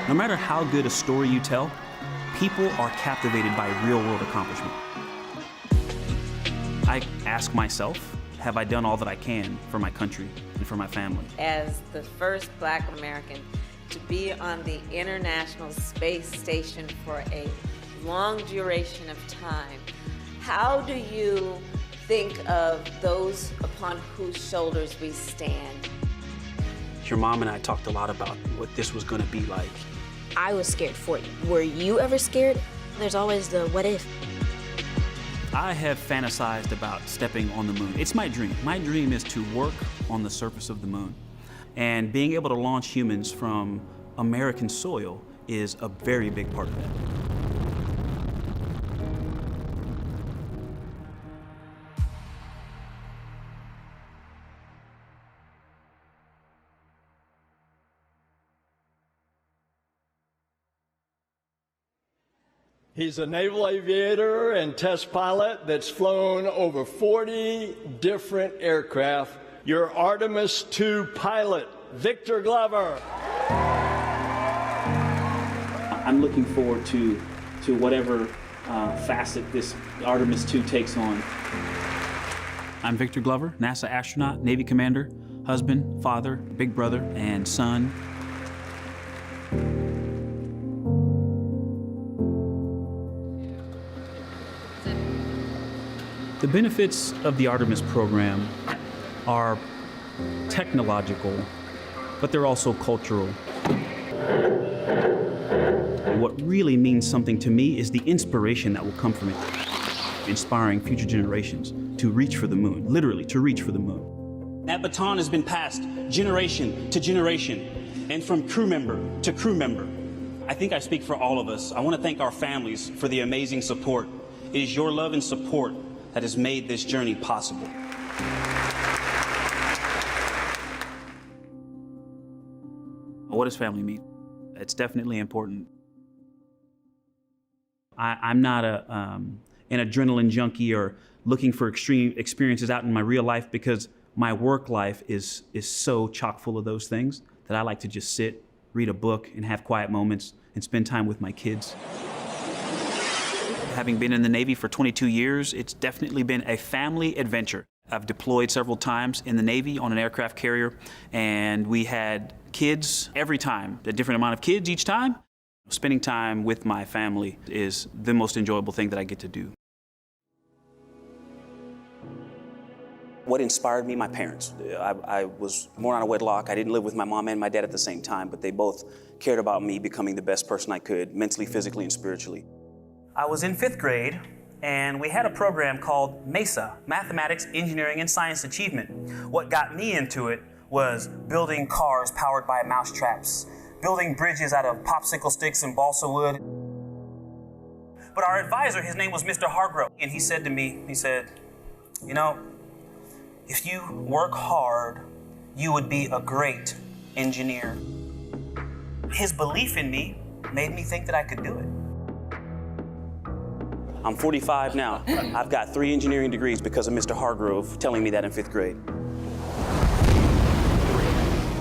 No matter how good a story you tell, people are captivated by real-world accomplishment. I ask myself, have I done all that I can for my country and for my family? As the first Black American to be on the International Space Station for a long duration of time, how do you think of those upon whose shoulders we stand? Your mom and I talked a lot about what this was going to be like. I was scared for you. Were you ever scared? There's always the what if. I have fantasized about stepping on the moon. It's my dream. My dream is to work on the surface of the moon. And being able to launch humans from American soil is a very big part of that. He's a naval aviator and test pilot that's flown over 40 different aircraft. Your Artemis II pilot, Victor Glover. I'm looking forward to whatever facet this Artemis II takes on. I'm Victor Glover, NASA astronaut, Navy commander, husband, father, big brother, and son. The benefits of the Artemis program are technological, but they're also cultural. What really means something to me is the inspiration that will come from it, inspiring future generations to reach for the moon, literally to reach for the moon. That baton has been passed generation to generation and from crew member to crew member. I think I speak for all of us. I want to thank our families for the amazing support. It is your love and support that has made this journey possible. What does family mean? It's definitely important. I'm not an adrenaline junkie or looking for extreme experiences out in my real life, because my work life is so chock full of those things that I like to just sit, read a book, and have quiet moments and spend time with my kids. Having been in the Navy for 22 years, it's definitely been a family adventure. I've deployed several times in the Navy on an aircraft carrier, and we had kids every time, a different amount of kids each time. Spending time with my family is the most enjoyable thing that I get to do. What inspired me? My parents. I was born out of wedlock. I didn't live with my mom and my dad at the same time, but they both cared about me becoming the best person I could, mentally, physically, and spiritually. I was in 5th grade, and we had a program called MESA, Mathematics, Engineering, and Science Achievement. What got me into it was building cars powered by mouse traps, building bridges out of popsicle sticks and balsa wood. But our advisor, his name was Mr. Hargrove, and he said to me, he said, you know, if you work hard, you would be a great engineer. His belief in me made me think that I could do it. I'm 45 now. I've got 3 engineering degrees because of Mr. Hargrove telling me that in 5th grade.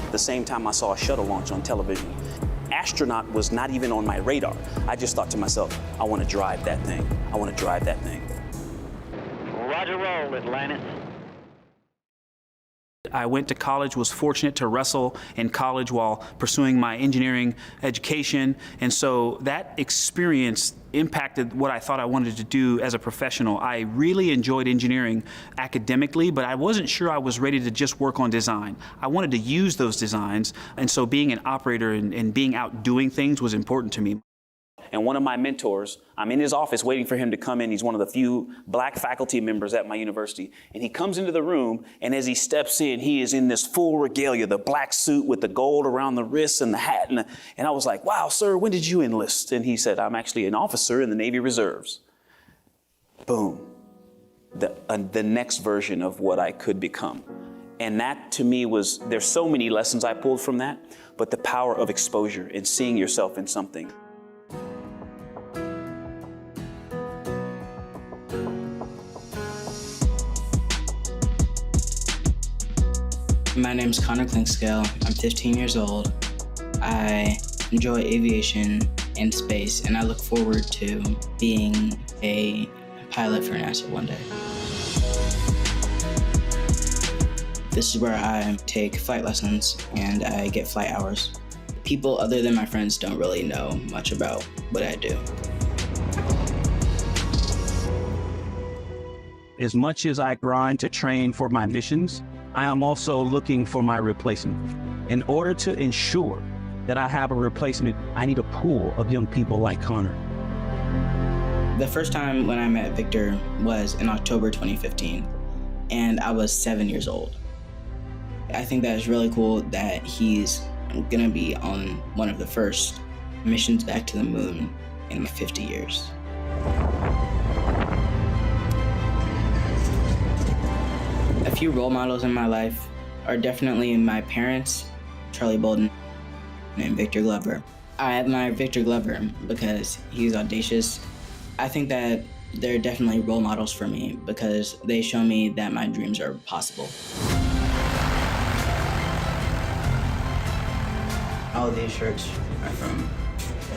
At the same time, I saw a shuttle launch on television. Astronaut was not even on my radar. I just thought to myself, I want to drive that thing. I want to drive that thing. Roger, roll, Atlantis. I went to college, was fortunate to wrestle in college while pursuing my engineering education. And so that experience impacted what I thought I wanted to do as a professional. I really enjoyed engineering academically, but I wasn't sure I was ready to just work on design. I wanted to use those designs. And so being an operator and being out doing things was important to me. And one of my mentors, I'm in his office waiting for him to come in. He's one of the few black faculty members at my university. And he comes into the room, and as he steps in, he is in this full regalia, the black suit with the gold around the wrists and the hat. And I was like, wow, sir, when did you enlist? And he said, I'm actually an officer in the Navy Reserves. Boom. The next version of what I could become. And that to me was, there's so many lessons I pulled from that, but the power of exposure and seeing yourself in something. My name is Connor Clinkscale. I'm 15 years old. I enjoy aviation and space, and I look forward to being a pilot for NASA one day. This is where I take flight lessons and I get flight hours. People other than my friends don't really know much about what I do. As much as I grind to train for my missions, I am also looking for my replacement. In order to ensure that I have a replacement, I need a pool of young people like Connor. The first time when I met Victor was in October 2015, and I was 7 years old. I think that is really cool that he's gonna be on one of the first missions back to the moon in 50 years. A few role models in my life are definitely my parents, Charlie Bolden, and Victor Glover. I admire Victor Glover because he's audacious. I think that they're definitely role models for me because they show me that my dreams are possible. All these shirts are from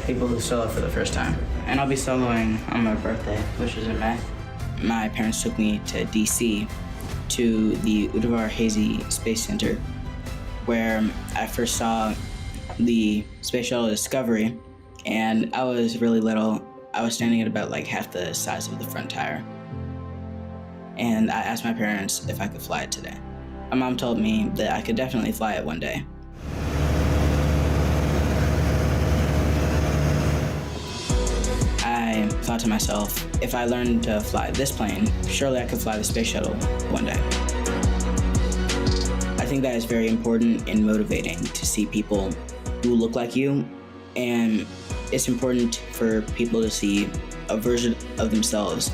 people who solo for the first time. And I'll be soloing on my birthday, which is in May. My parents took me to DC to the Udvar Hazy Space Center, where I first saw the Space Shuttle Discovery, and I was really little. I was standing at about like half the size of the front tire. And I asked my parents if I could fly it today. My mom told me that I could definitely fly it one day. I thought to myself, if I learned to fly this plane, surely I could fly the space shuttle one day. I think that is very important and motivating to see people who look like you, and it's important for people to see a version of themselves.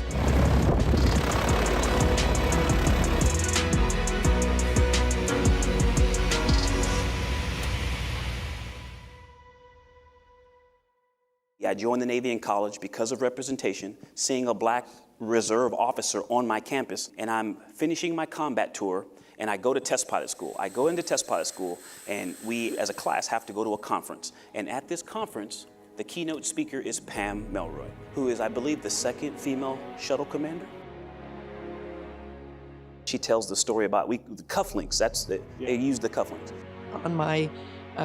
I joined the Navy in college because of representation, seeing a black reserve officer on my campus, and I'm finishing my combat tour, and I go to test pilot school. I go into test pilot school, and we, as a class, have to go to a conference. And at this conference, the keynote speaker is Pam Melroy, who is, I believe, the second female shuttle commander. She tells the story about the cufflinks. They use the cufflinks. On my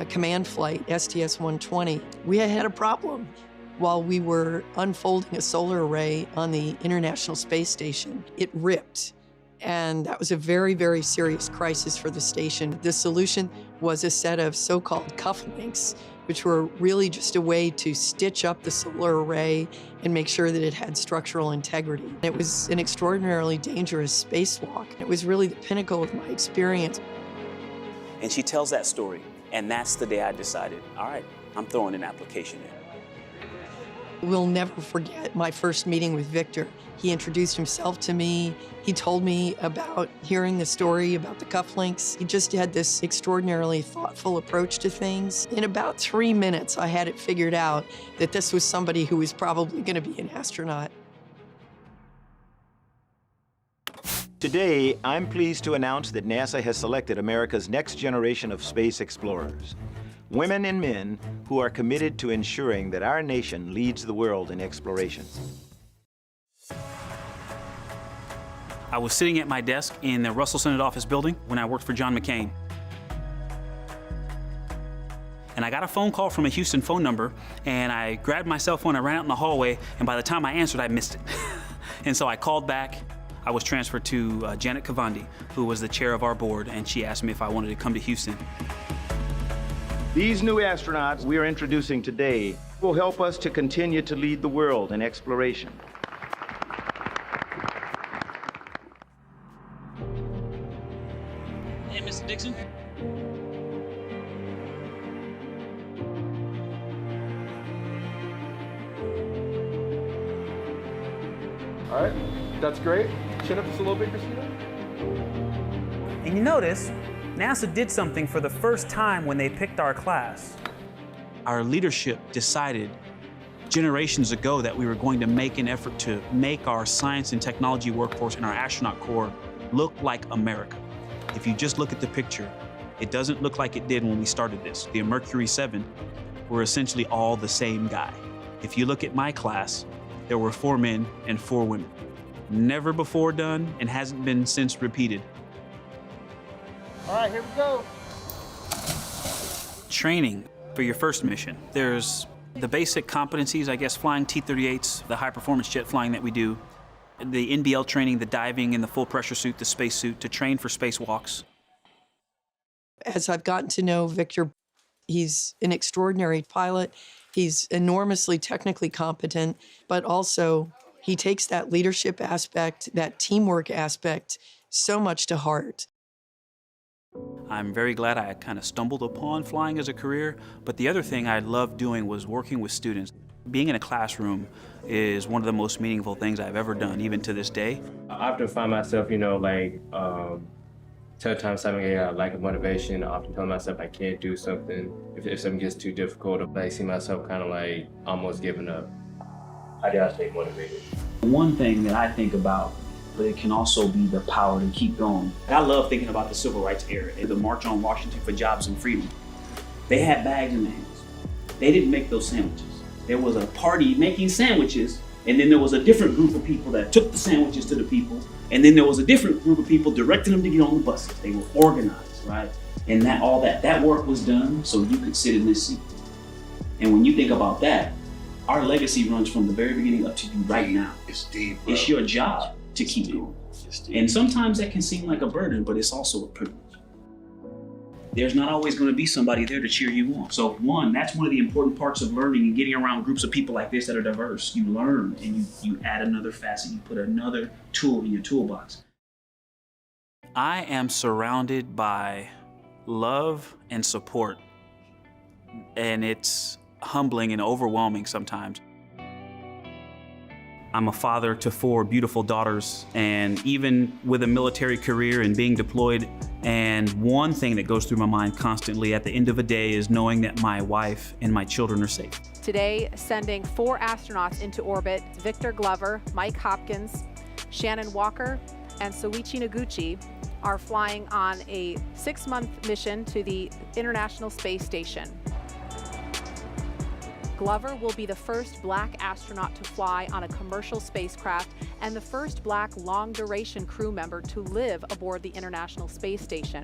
command flight, STS-120, we had a problem. While we were unfolding a solar array on the International Space Station, it ripped. And that was a very, very serious crisis for the station. The solution was a set of so-called cufflinks, which were really just a way to stitch up the solar array and make sure that it had structural integrity. It was an extraordinarily dangerous spacewalk. It was really the pinnacle of my experience. And she tells that story, and that's the day I decided, all right, I'm throwing an application in. We'll never forget my first meeting with Victor. He introduced himself to me. He told me about hearing the story about the cufflinks. He just had this extraordinarily thoughtful approach to things. In about 3 minutes, I had it figured out that this was somebody who was probably going to be an astronaut. Today, I'm pleased to announce that NASA has selected America's next generation of space explorers. Women and men who are committed to ensuring that our nation leads the world in exploration. I was sitting at my desk in the Russell Senate Office building when I worked for John McCain. And I got a phone call from a Houston phone number, and I grabbed my cell phone, I ran out in the hallway, and by the time I answered, I missed it. And so I called back. I was transferred to Janet Kavandi, who was the chair of our board, and she asked me if I wanted to come to Houston. These new astronauts we are introducing today will help us to continue to lead the world in exploration. Hey, Mr. Dixon. All right, that's great. Chin up just a little bit, Christina. And you notice, NASA did something for the first time when they picked our class. Our leadership decided generations ago that we were going to make an effort to make our science and technology workforce and our astronaut corps look like America. If you just look at the picture, it doesn't look like it did when we started this. The Mercury 7 we're essentially all the same guy. If you look at my class, there were 4 men and 4 women. Never before done and hasn't been since repeated. All right, here we go. Training for your first mission. There's the basic competencies, I guess, flying T-38s, the high-performance jet flying that we do, the NBL training, the diving in the full pressure suit, the space suit, to train for spacewalks. As I've gotten to know Victor, he's an extraordinary pilot. He's enormously technically competent, but also he takes that leadership aspect, that teamwork aspect, so much to heart. I'm very glad I kind of stumbled upon flying as a career, but the other thing I loved doing was working with students. Being in a classroom is one of the most meaningful things I've ever done, even to this day. I often find myself, tough times having a lack of motivation. I often tell myself I can't do something. If something gets too difficult, I see myself kind of like almost giving up. How do I stay motivated? One thing that I think about, but it can also be the power to keep going. I love thinking about the civil rights era, the March on Washington for Jobs and Freedom. They had bags in their hands. They didn't make those sandwiches. There was a party making sandwiches, and then there was a different group of people that took the sandwiches to the people, and then there was a different group of people directing them to get on the buses. They were organized, right? And that work was done so you could sit in this seat. And when you think about that, our legacy runs from the very beginning up to you right now. It's deep, bro. It's your job to keep going. And sometimes that can seem like a burden, but it's also a privilege. There's not always going to be somebody there to cheer you on. So that's one of the important parts of learning and getting around groups of people like this that are diverse. You learn and you add another facet, you put another tool in your toolbox. I am surrounded by love and support, and it's humbling and overwhelming sometimes. I'm a father to 4 beautiful daughters, and even with a military career and being deployed, and one thing that goes through my mind constantly at the end of a day is knowing that my wife and my children are safe. Today, sending 4 astronauts into orbit, Victor Glover, Mike Hopkins, Shannon Walker, and Soichi Noguchi are flying on a 6-month mission to the International Space Station. Glover will be the first Black astronaut to fly on a commercial spacecraft and the first Black long-duration crew member to live aboard the International Space Station.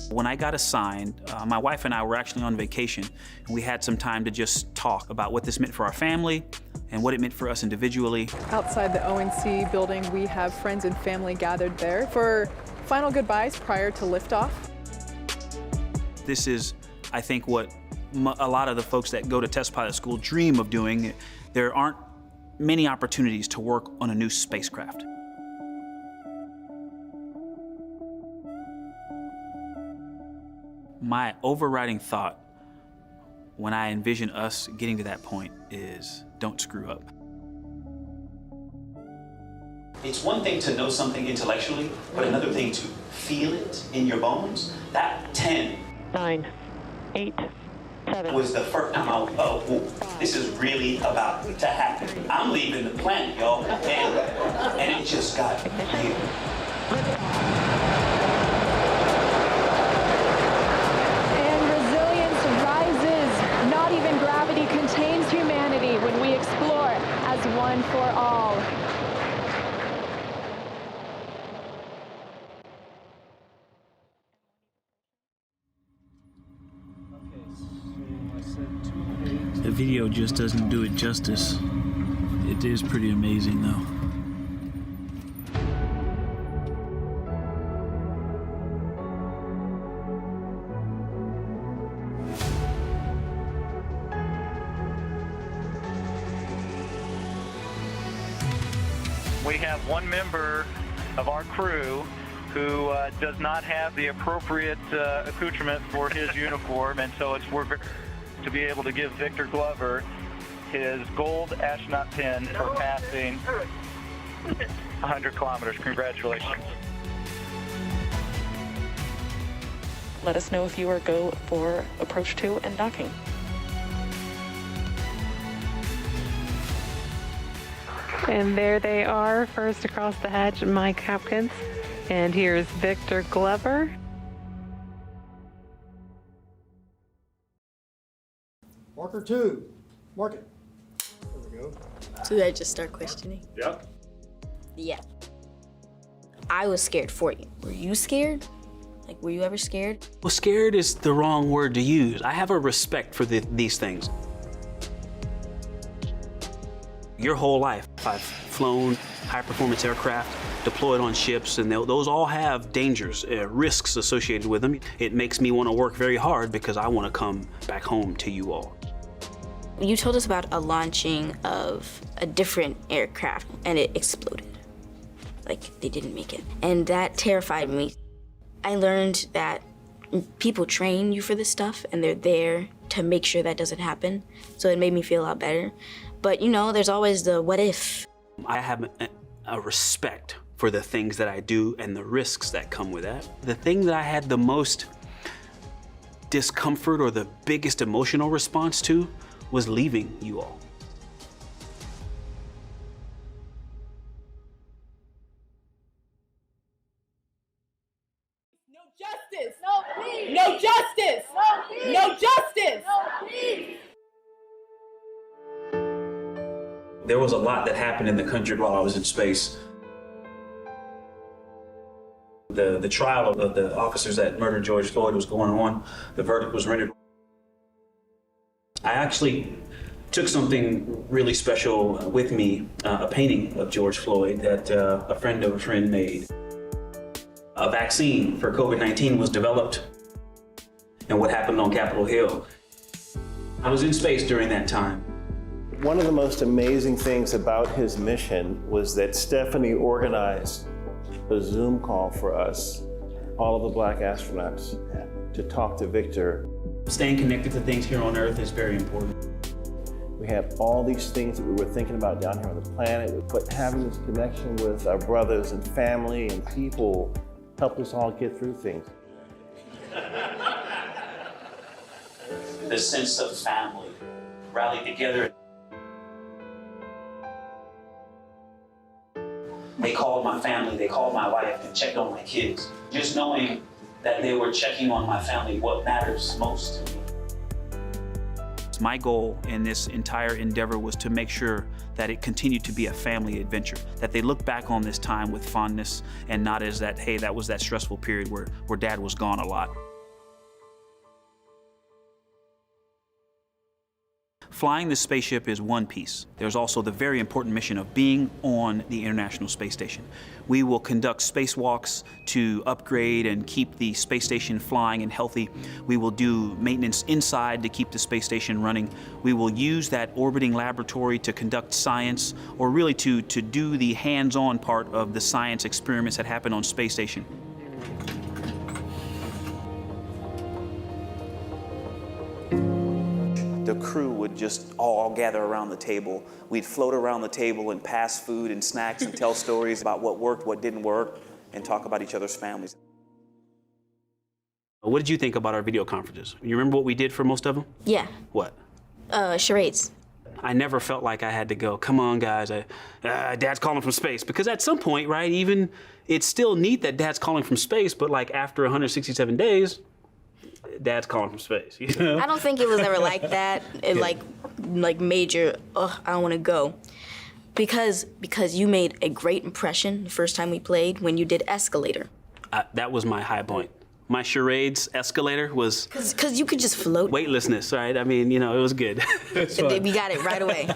When I got assigned, my wife and I were actually on vacation, and we had some time to just talk about what this meant for our family and what it meant for us individually. Outside the ONC building, we have friends and family gathered there for final goodbyes prior to liftoff. This is, I think, what a lot of the folks that go to test pilot school dream of doing. There aren't many opportunities to work on a new spacecraft. My overriding thought when I envision us getting to that point is, don't screw up. It's one thing to know something intellectually, but another thing to feel it in your bones. That 10, 9, 8, 7 was the first time I was, oh, this is really about to happen. I'm leaving the planet, y'all, and it just got here. And resilience rises. Not even gravity contains humanity when we explore as one for all. The video just doesn't do it justice. It is pretty amazing, though. We have one member of our crew who does not have the appropriate accoutrement for his uniform, and so we're to be able to give Victor Glover his gold astronaut pin for passing 100 kilometers. Congratulations. Let us know if you are go for approach 2 and docking. And there they are, first across the hatch, Mike Hopkins. And here's Victor Glover. Marker 2. Mark it. There we go. So I just start questioning? Yep. Yeah. I was scared for you. Were you scared? Like, were you ever scared? Well, scared is the wrong word to use. I have a respect for these things. Your whole life, I've flown high-performance aircraft, deployed on ships, and those all have dangers, risks associated with them. It makes me want to work very hard because I want to come back home to you all. You told us about a launching of a different aircraft, and it exploded. Like, they didn't make it. And that terrified me. I learned that people train you for this stuff, and they're there to make sure that doesn't happen. So it made me feel a lot better. But, you know, there's always the what if. I have a respect for the things that I do and the risks that come with that. The thing that I had the most discomfort or the biggest emotional response to was leaving you all. No justice! No peace! No justice! No peace! No justice! No peace! There was a lot that happened in the country while I was in space. The trial of the officers that murdered George Floyd was going on. The verdict was rendered. I actually took something really special with me, a painting of George Floyd that a friend of a friend made. A vaccine for COVID-19 was developed, and what happened on Capitol Hill. I was in space during that time. One of the most amazing things about his mission was that Stephanie organized a Zoom call for us, all of the Black astronauts, to talk to Victor. Staying connected to things here on Earth is very important. We had all these things that we were thinking about down here on the planet, but having this connection with our brothers and family and people helped us all get through things. The sense of family, rallied together. They called my family, they called my wife and checked on my kids. Just knowing that they were checking on my family, what matters most to me. My goal in this entire endeavor was to make sure that it continued to be a family adventure, that they look back on this time with fondness and not as that, hey, that was that stressful period where Dad was gone a lot. Flying the spaceship is one piece. There's also the very important mission of being on the International Space Station. We will conduct spacewalks to upgrade and keep the space station flying and healthy. We will do maintenance inside to keep the space station running. We will use that orbiting laboratory to conduct science, or really to do the hands-on part of the science experiments that happen on space station. The crew would just all gather around the table. We'd float around the table and pass food and snacks and tell stories about what worked, what didn't work, and talk about each other's families. What did you think about our video conferences? You remember what we did for most of them? Yeah. What? Charades. I never felt like I had to go, come on guys, Dad's calling from space. Because at some point, right, even it's still neat that Dad's calling from space, but like after 167 days, Dad's calling from space. You know? I don't think it was ever like that. It like major, I don't want to go. Because you made a great impression the first time we played when you did Escalator. That was my high point. My charades Escalator was... Because you could just float. Weightlessness, right? I mean, you know, it was good. We got it right away.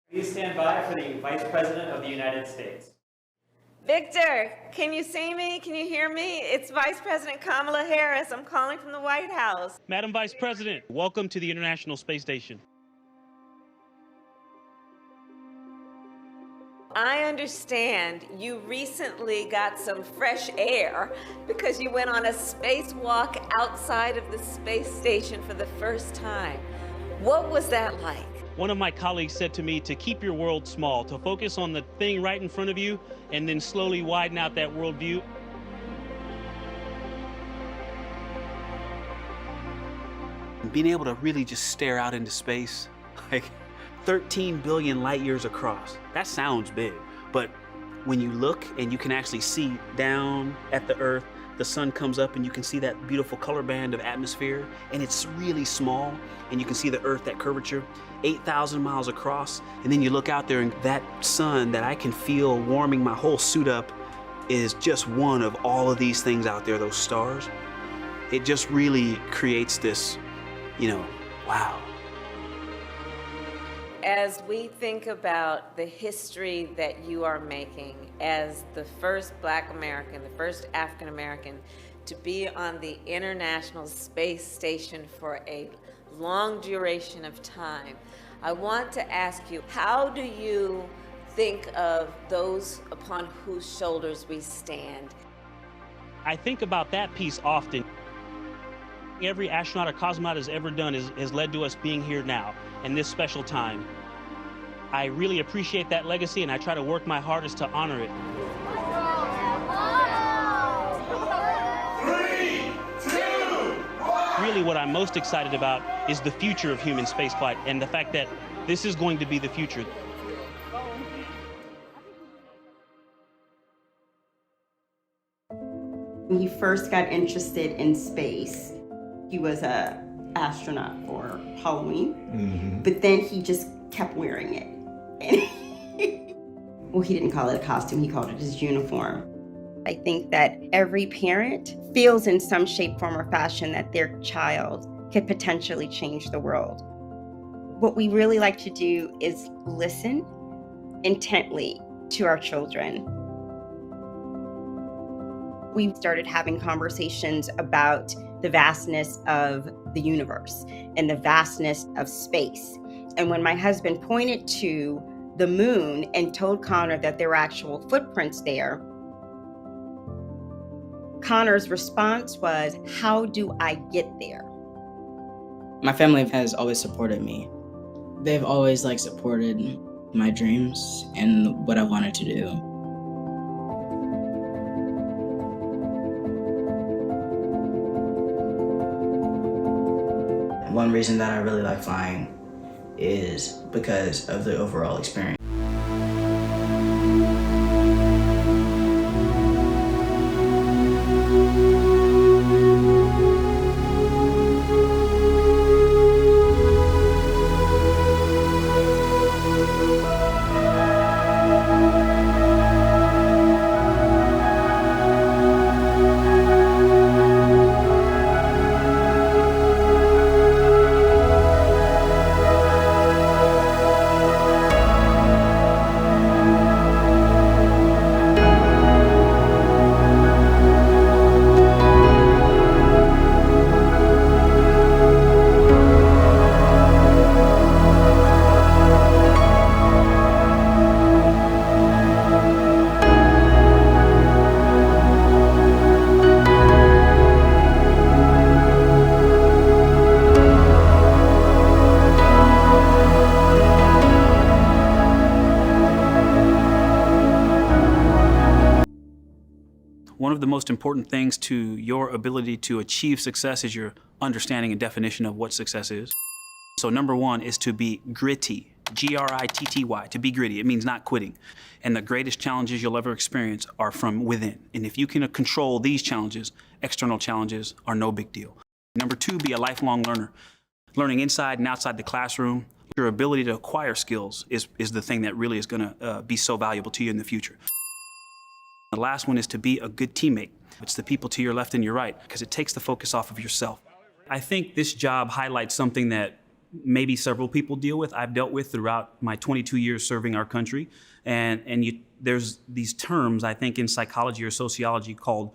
Please stand by for the Vice President of the United States. Victor, can you see me? Can you hear me? It's Vice President Kamala Harris. I'm calling from the White House. Madam Vice President, welcome to the International Space Station. I understand you recently got some fresh air because you went on a spacewalk outside of the space station for the first time. What was that like? One of my colleagues said to me to keep your world small, to focus on the thing right in front of you, and then slowly widen out that worldview. Being able to really just stare out into space, like 13 billion light years across, that sounds big, but when you look and you can actually see down at the Earth, the sun comes up and you can see that beautiful color band of atmosphere, and it's really small, and you can see the Earth, that curvature, 8,000 miles across, and then you look out there and that sun that I can feel warming my whole suit up is just one of all of these things out there, those stars. It just really creates this, wow. As we think about the history that you are making as the first Black American, the first African American to be on the International Space Station for a long duration of time, I want to ask you, how do you think of those upon whose shoulders we stand? I think about that piece often. Every astronaut or cosmonaut has ever done has led to us being here now in this special time. I really appreciate that legacy, and I try to work my hardest to honor it. 3, 2, 1. Really what I'm most excited about is the future of human spaceflight and the fact that this is going to be the future. When he first got interested in space, he was an astronaut for Halloween, but then he just kept wearing it. Well, he didn't call it a costume, he called it his uniform. I think that every parent feels in some shape, form, or fashion that their child could potentially change the world. What we really like to do is listen intently to our children. We started having conversations about the vastness of the universe and the vastness of space. And when my husband pointed to the moon and told Connor that there were actual footprints there, Connor's response was, how do I get there? My family has always supported me. They've always supported my dreams and what I wanted to do. One reason that I really like flying is because of the overall experience. One of the most important things to your ability to achieve success is your understanding and definition of what success is. So number one is to be gritty, G-R-I-T-T-Y, to be gritty. It means not quitting. And the greatest challenges you'll ever experience are from within. And if you can control these challenges, external challenges are no big deal. Number two, be a lifelong learner. Learning inside and outside the classroom, your ability to acquire skills is the thing that really is gonna be so valuable to you in the future. The last one is to be a good teammate. It's the people to your left and your right, because it takes the focus off of yourself. I think this job highlights something that maybe several people deal with. I've dealt with throughout my 22 years serving our country. There's these terms, I think, in psychology or sociology called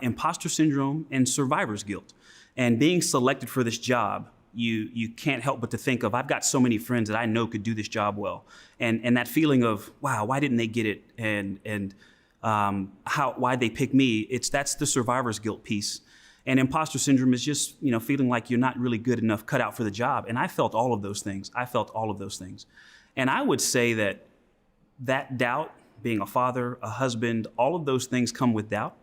imposter syndrome and survivor's guilt. And being selected for this job, you can't help but to think of, I've got so many friends that I know could do this job well. And that feeling of, wow, why didn't they get it? Why'd they pick me? That's the survivor's guilt piece. And imposter syndrome is just, feeling like you're not really good enough, cut out for the job. And I felt all of those things. And I would say that doubt, being a father, a husband, all of those things come with doubt.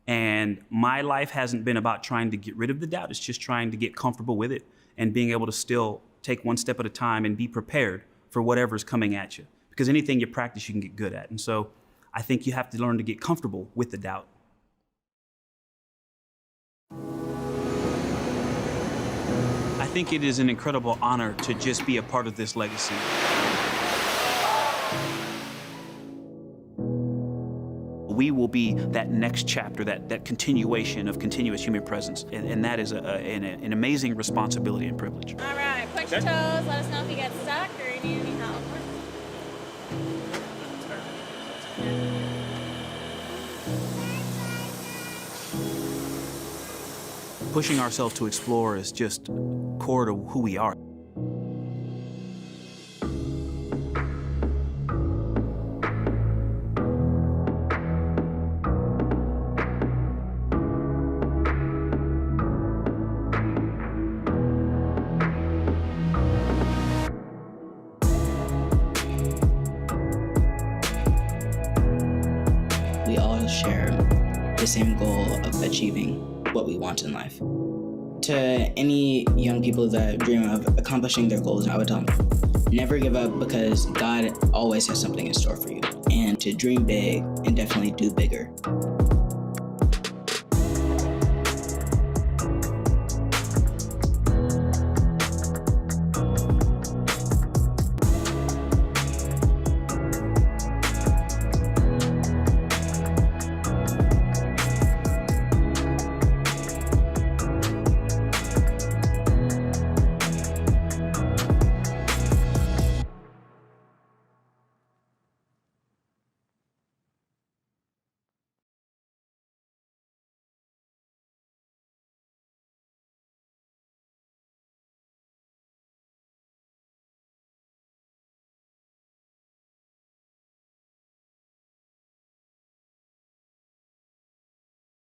And my life hasn't been about trying to get rid of the doubt. It's just trying to get comfortable with it and being able to still take one step at a time and be prepared for whatever's coming at you. Because anything you practice, you can get good at. And so I think you have to learn to get comfortable with the doubt. think it is an incredible honor to just be a part of this legacy. We will be that next chapter, that continuation of continuous human presence, and that is an amazing responsibility and privilege. All right, point your toes, let us know if you get stuck or you need any help. Pushing ourselves to explore is just core to who we are. We all share the same goal of achieving what we want in life. To any young people that dream of accomplishing their goals, I would tell them, never give up, because God always has something in store for you. And to dream big and definitely do bigger.